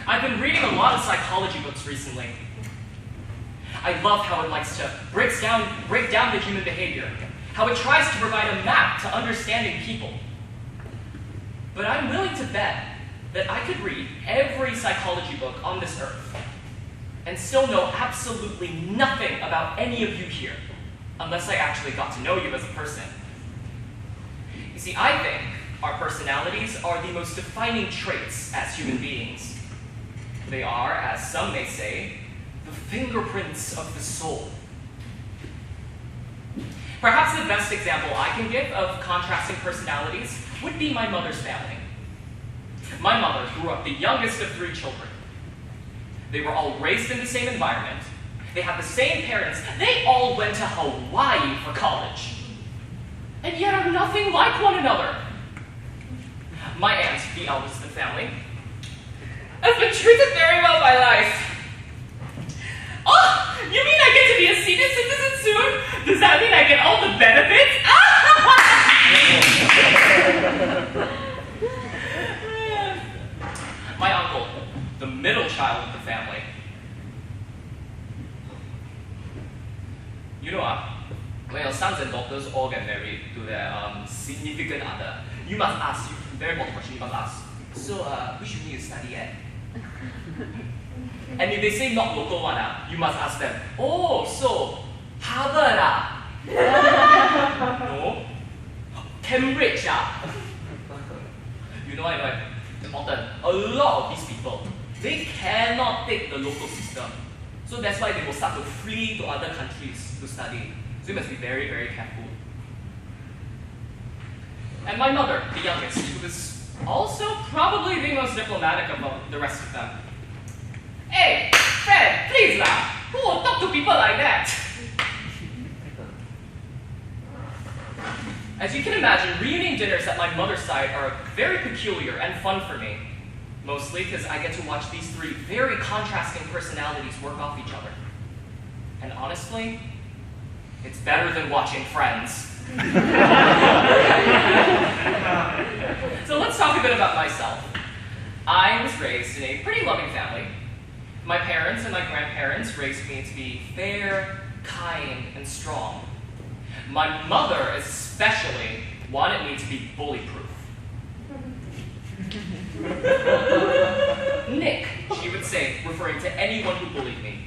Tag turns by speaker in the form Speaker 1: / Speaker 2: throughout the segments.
Speaker 1: I've been reading a lot of psychology books recently. I love how it likes to break down the human behavior, how it tries to provide a map to understanding people. But I'm willing to bet that I could read every psychology book on this earth and still know absolutely nothing about any of you here, unless I actually got to know you as a person. You see, I think our personalities are the most defining traits as human beings. They are, as some may say, the fingerprints of the soul. Perhaps the best example I can give of contrasting personalities would be my mother's family. My mother grew up the youngest of 3 children. They were all raised in the same environment. They had the same parents. They all went to Hawaii for college. And yet are nothing like one another. My aunt, the eldest of the family, has been treated very well by life. Oh, you mean I get to be a senior citizen soon? Does that mean I get all the benefits? My uncle, the middle child of the family. You know, when your sons and daughters all get married to their significant other, you must ask, very important question, you must ask, so which uni you study at? And if they say not local one, you must ask them, oh, so Harvard No. Cambridge You know what? Important. A lot of these people, they cannot take the local system. So that's why they will start to flee to other countries to study. So you must be very, very careful. And my mother, the youngest, who is also probably the most diplomatic among the rest of them. Hey, Fred, please lah! Who will talk to people like that? As you can imagine, reunion dinners at my mother's side are very peculiar and fun for me. Mostly because I get to watch these 3 very contrasting personalities work off each other. And honestly, it's better than watching Friends. So let's talk a bit about myself. I was raised in a pretty loving family. My parents and my grandparents raised me to be fair, kind, and strong. My mother especially wanted me to be bully-proof. Nick, she would say, referring to anyone who bullied me.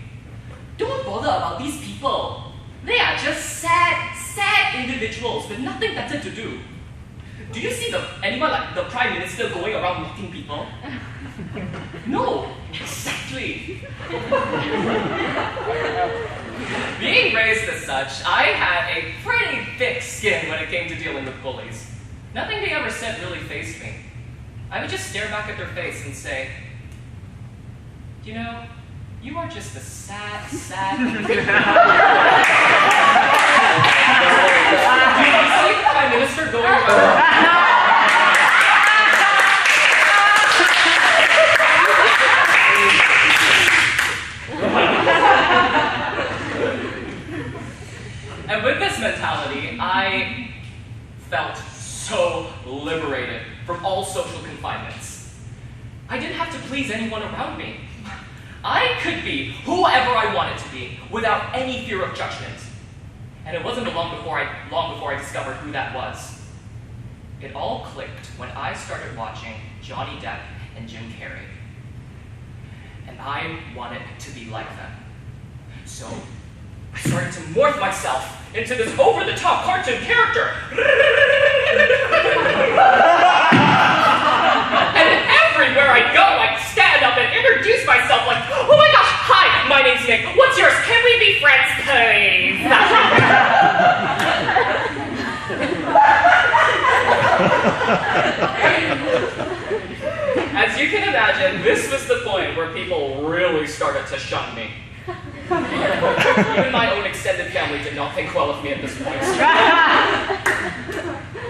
Speaker 1: Don't bother about these people. They are just sad individuals with nothing better to do. Do you see anyone like the Prime Minister going around mocking people? No, exactly. Being raised as such, I had a pretty thick skin when it came to dealing with bullies. Nothing they ever said really fazed me. I would just stare back at their face and say, you know, you are just a sad Do you see the Prime Minister going around? And with this mentality, I felt so liberated from all social confinements. I didn't have to please anyone around me. I could be whoever I wanted to be without any fear of judgment. And it wasn't long before I discovered who that was. It all clicked when I started watching Johnny Depp and Jim Carrey. And I wanted to be like them. So I started to morph myself into this over-the-top cartoon character. And everywhere I go, I'd stand up and introduce myself like, oh my gosh, hi, my name's Nick. What's yours? Can we be friends, please? As you can imagine, this was the point where people really started to shun me. Even my own extended family did not think well of me at this point.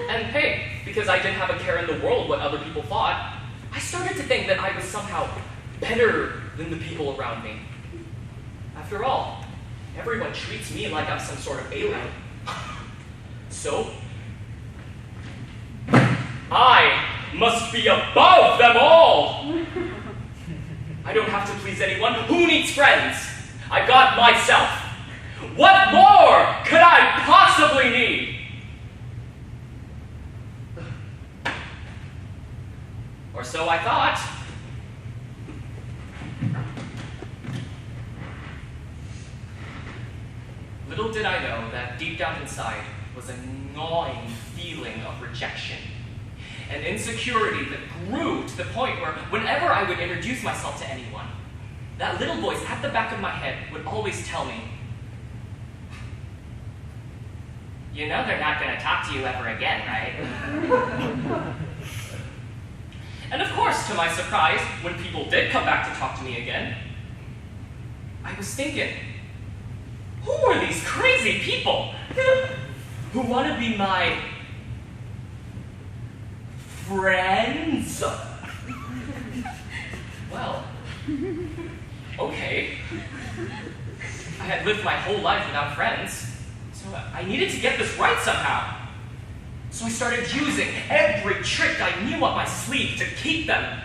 Speaker 1: And hey, because I didn't have a care in the world what other people thought, I started to think that I was somehow better than the people around me. After all, everyone treats me like I'm some sort of alien. So, I must be above them all! I don't have to please anyone. Who needs friends? I've got myself. What more could I possibly need? Or so I thought. Little did I know that deep down inside was a gnawing feeling of rejection, an insecurity that grew to the point where whenever I would introduce myself to anyone, that little voice at the back of my head would always tell me, "You know they're not going to talk to you ever again, right?" And of course, to my surprise, when people did come back to talk to me again, I was thinking, who are these crazy people who want to be my friends? Well, okay. I had lived my whole life without friends, so I needed to get this right somehow. So I started using every trick I knew up my sleeve to keep them.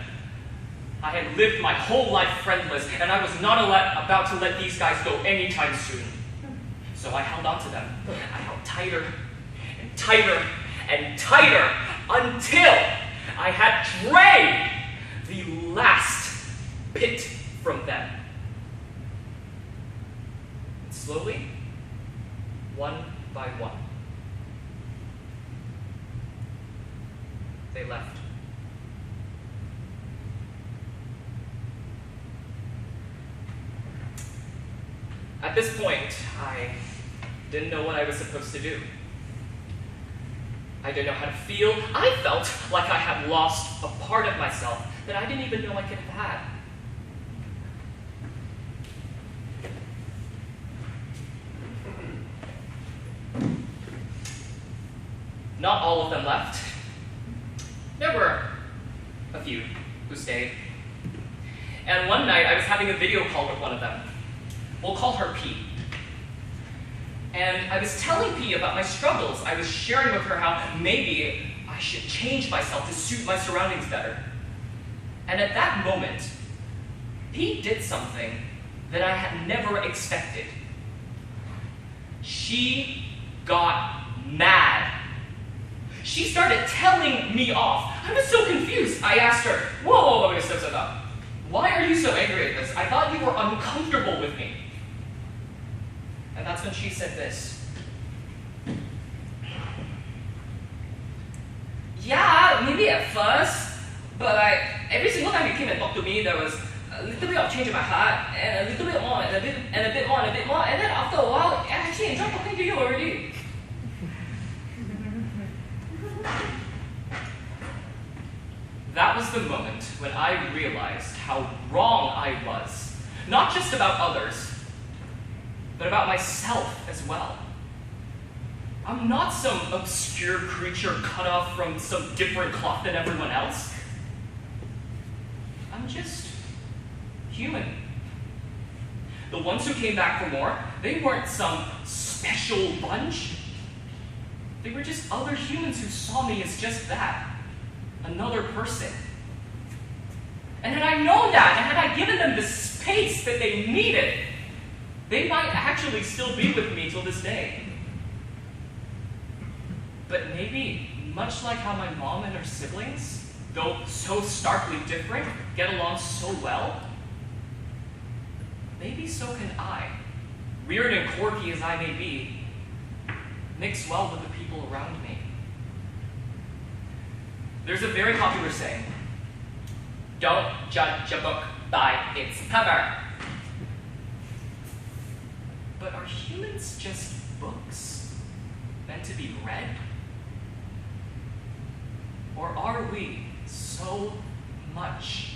Speaker 1: I had lived my whole life friendless, and I was not about to let these guys go anytime soon. So I held on to them. I held tighter and tighter and tighter until I had drained the last bit from them. And slowly, one by one, they left. At this point, I didn't know what I was supposed to do. I didn't know how to feel. I felt like I had lost a part of myself that I didn't even know I could have had. Not all of them left. There were a few who stayed. And one night I was having a video call with one of them. We'll call her P. And I was telling P about my struggles. I was sharing with her how maybe I should change myself to suit my surroundings better. And at that moment, P did something that I had never expected. She got mad. She started telling me off. I was so confused. I asked her, whoa, wait, stop. Why are you so angry at this? I thought you were uncomfortable with me. And that's when she said this. Yeah, maybe at first, but like every single time you came and talked to me, there was a little bit of change in my heart, and a little bit more, and a bit more, and a bit more, and then after a while, I actually enjoyed talking to you already. That was the moment when I realized how wrong I was, not just about others, but about myself as well. I'm not some obscure creature cut off from some different cloth than everyone else. I'm just human. The ones who came back for more, they weren't some special bunch. They were just other humans who saw me as just that, another person. And had I known that, and had I given them the space that they needed, they might actually still be with me till this day. But maybe, much like how my mom and her siblings, though so starkly different, get along so well, maybe so can I, weird and quirky as I may be, mix well with the people around me. There's a very popular saying, don't judge a book by its cover. But are humans just books meant to be read? Or are we so much